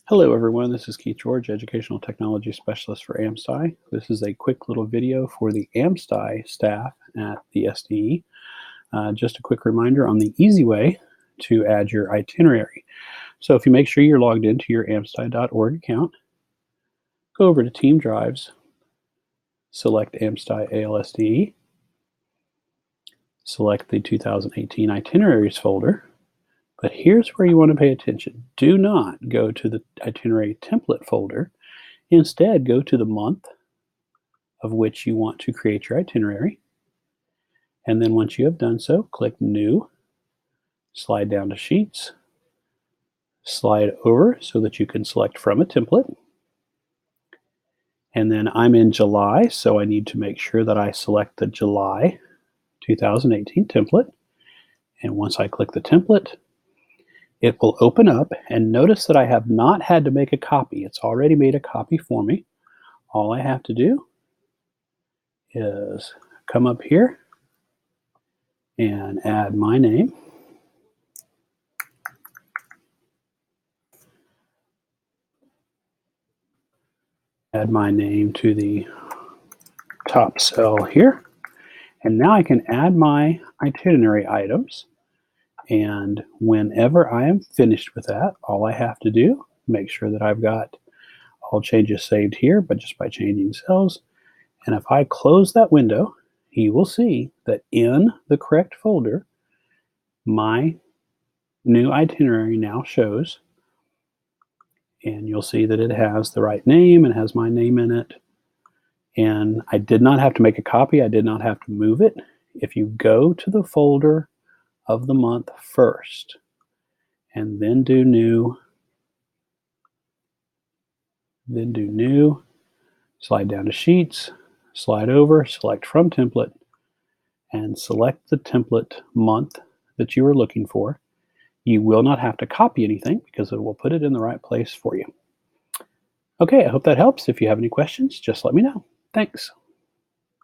Hello everyone, this is Keith George, Educational Technology Specialist for AMSTI. This is a quick little video for the AMSTI staff at the SDE. Just a quick reminder on the easy way to add your itinerary. So if you make sure you're logged into your AMSTI.org account, go over to Team Drives, select AMSTI ALSDE, select the 2018 Itineraries folder. But here's where you want to pay attention. Do not go to the itinerary template folder. Instead, go to the month of which you want to create your itinerary. And then once you have done so, click New, slide down to Sheets, slide over so that you can select from a template. And then I'm in July, so I need to make sure that I select the July 2018 template. And once I click the template, it will open up, and notice that I have not had to make a copy. It's already made a copy for me. All I have to do is come up here and add my name. Add my name to the top cell here. And now I can add my itinerary items. And whenever I am finished with that, all I have to do, make sure that I've got all changes saved here, but just by changing cells. And if I close that window, you will see that in the correct folder, my new itinerary now shows. And you'll see that it has the right name and has my name in it. And I did not have to make a copy. I did not have to move it. If you go to the folder of the month first and then do new, slide down to Sheets, slide over, select from template, and select the template month that you are looking for. You will not have to copy anything because it will put it in the right place for you. Okay, I hope that helps. If you have any questions, just let me know. Thanks.